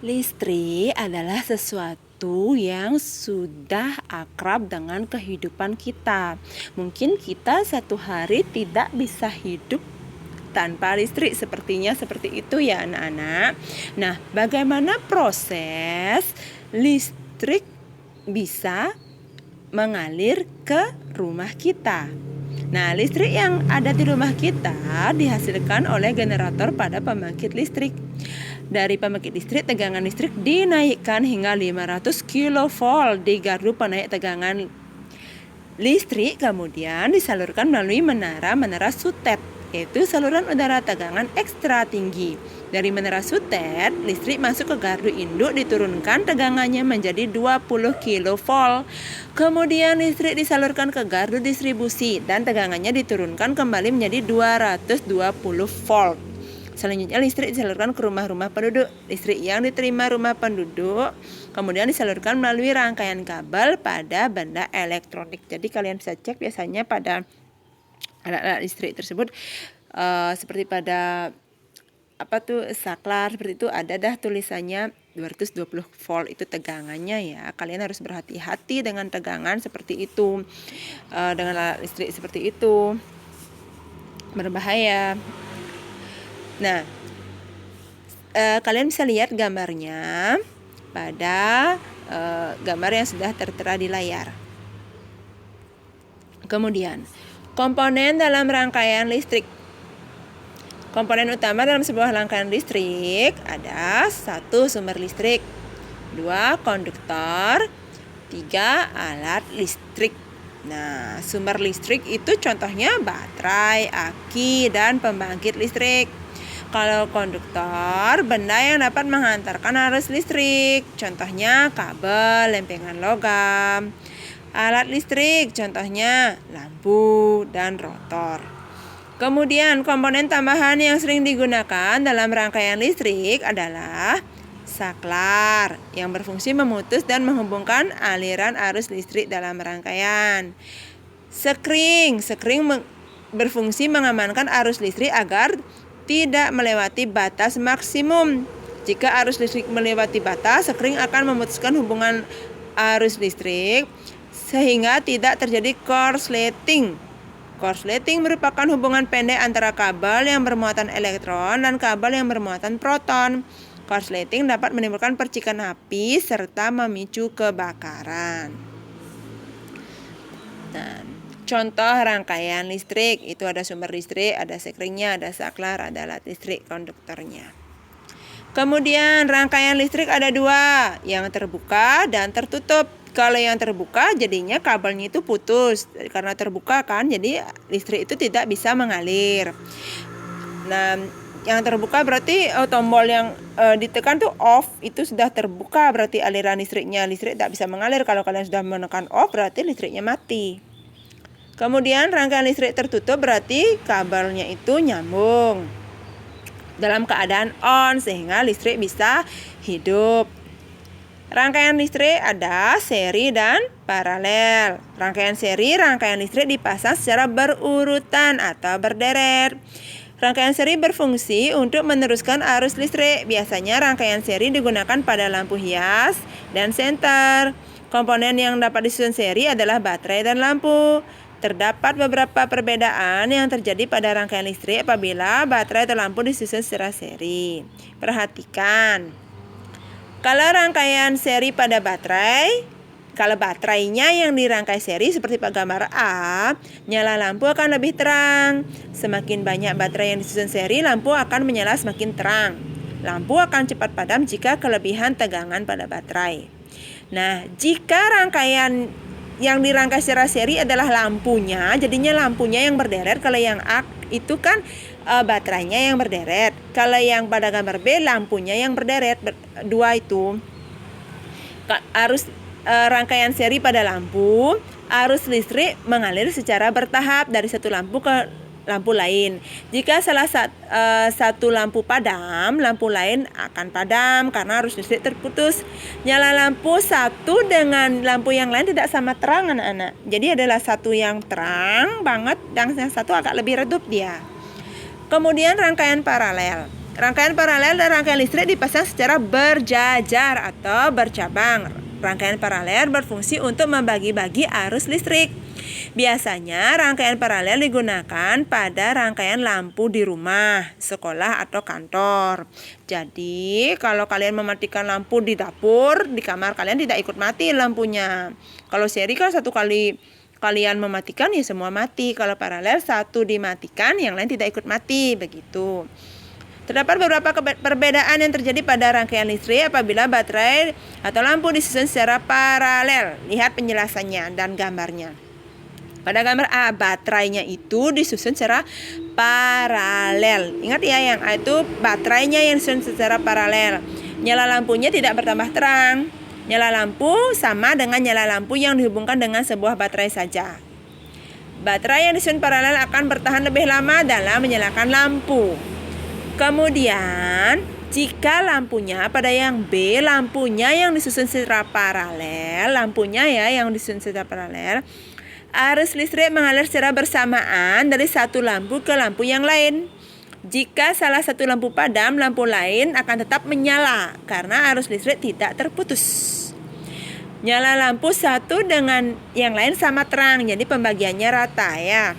Listrik adalah sesuatu yang sudah akrab dengan kehidupan kita. Mungkin kita satu hari tidak bisa hidup tanpa listrik, sepertinya seperti itu ya anak-anak. Nah, bagaimana proses listrik bisa mengalir ke rumah kita? Nah, listrik yang ada di rumah kita dihasilkan oleh generator pada pembangkit listrik. Dari pembangkit listrik, tegangan listrik dinaikkan hingga 500 kV di gardu penaik tegangan listrik, kemudian disalurkan melalui menara sutet, yaitu saluran udara tegangan ekstra tinggi. Dari menara sutet, listrik masuk ke gardu induk, diturunkan tegangannya menjadi 20 kV. Kemudian listrik disalurkan ke gardu distribusi dan tegangannya diturunkan kembali menjadi 220 volt. Selanjutnya listrik disalurkan ke rumah-rumah penduduk. Listrik yang diterima rumah penduduk kemudian disalurkan melalui rangkaian kabel pada benda elektronik. Jadi kalian bisa cek biasanya pada alat-alat listrik tersebut seperti pada saklar seperti itu ada dah tulisannya 220 volt itu tegangannya ya. Kalian harus berhati-hati dengan tegangan seperti itu. Dengan alat listrik seperti itu berbahaya. Nah, kalian bisa lihat gambarnya pada gambar yang sudah tertera di layar. Kemudian, komponen dalam rangkaian listrik. Komponen utama dalam sebuah rangkaian listrik ada 1. Sumber listrik, 2. Konduktor, 3. Alat listrik. Nah, sumber listrik itu contohnya baterai, aki, dan pembangkit listrik. Kalau konduktor, benda yang dapat menghantarkan arus listrik, contohnya kabel, lempengan logam. Alat listrik, contohnya lampu dan rotor. Kemudian komponen tambahan yang sering digunakan dalam rangkaian listrik adalah saklar yang berfungsi memutus dan menghubungkan aliran arus listrik dalam rangkaian. Sekring berfungsi mengamankan arus listrik agar tidak melewati batas maksimum. Jika arus listrik melewati batas, sekring akan memutuskan hubungan arus listrik sehingga tidak terjadi korsleting. Korsleting merupakan hubungan pendek antara kabel yang bermuatan elektron dan kabel yang bermuatan proton. Korsleting dapat menimbulkan percikan api serta memicu kebakaran. Nah, contoh rangkaian listrik, itu ada sumber listrik, ada sekringnya, ada saklar, ada alat listrik, konduktornya. Kemudian rangkaian listrik ada 2, yang terbuka dan tertutup. Kalau yang terbuka jadinya kabelnya itu putus, karena terbuka kan, jadi listrik itu tidak bisa mengalir. Nah, yang terbuka berarti tombol yang ditekan tuh off, itu sudah terbuka, berarti aliran listriknya, listrik tidak bisa mengalir. Kalau kalian sudah menekan off berarti listriknya mati. Kemudian rangkaian listrik tertutup berarti kabelnya itu nyambung dalam keadaan on sehingga listrik bisa hidup. Rangkaian listrik ada seri dan paralel. Rangkaian seri, rangkaian listrik dipasang secara berurutan atau berderet. Rangkaian seri berfungsi untuk meneruskan arus listrik. Biasanya rangkaian seri digunakan pada lampu hias dan senter. Komponen yang dapat disusun seri adalah baterai dan lampu. Terdapat beberapa perbedaan yang terjadi pada rangkaian listrik apabila baterai atau lampu disusun secara seri. Perhatikan, kalau rangkaian seri pada baterai, kalau baterainya yang dirangkai seri seperti pada gambar A, nyala lampu akan lebih terang. Semakin banyak baterai yang disusun seri, lampu akan menyala semakin terang. Lampu akan cepat padam jika kelebihan tegangan pada baterai. Nah, jika rangkaian yang dirangkai secara seri adalah lampunya, jadinya lampunya yang berderet. Kalau yang A itu kan baterainya yang berderet. Kalau yang pada gambar B lampunya yang berderet. Dua itu arus rangkaian seri pada lampu, arus listrik mengalir secara bertahap dari satu lampu ke lampu lain. Jika salah satu lampu padam, lampu lain akan padam karena arus listrik terputus. Nyala lampu satu dengan lampu yang lain tidak sama terang anak-anak. Jadi adalah satu yang terang banget dan yang satu agak lebih redup dia. Kemudian rangkaian paralel. Rangkaian paralel dan rangkaian listrik dipasang secara berjajar atau bercabang. Rangkaian paralel berfungsi untuk membagi-bagi arus listrik. Biasanya rangkaian paralel digunakan pada rangkaian lampu di rumah, sekolah, atau kantor. Jadi kalau kalian mematikan lampu di dapur, di kamar kalian tidak ikut mati lampunya. Kalau seri kan satu kali kalian mematikan ya semua mati. Kalau paralel satu dimatikan, yang lain tidak ikut mati, begitu. Terdapat beberapa perbedaan yang terjadi pada rangkaian listrik apabila baterai atau lampu disusun secara paralel. Lihat penjelasannya dan gambarnya. Pada gambar A, baterainya itu disusun secara paralel. Ingat ya, yang A itu baterainya yang disusun secara paralel. Nyala lampunya tidak bertambah terang. Nyala lampu sama dengan nyala lampu yang dihubungkan dengan sebuah baterai saja. Baterai yang disusun paralel akan bertahan lebih lama dalam menyalakan lampu. Kemudian, jika lampunya pada yang B, lampunya yang disusun secara paralel, arus listrik mengalir secara bersamaan dari satu lampu ke lampu yang lain. Jika salah satu lampu padam, lampu lain akan tetap menyala karena arus listrik tidak terputus. Nyala lampu satu dengan yang lain sama terang, jadi pembagiannya rata ya.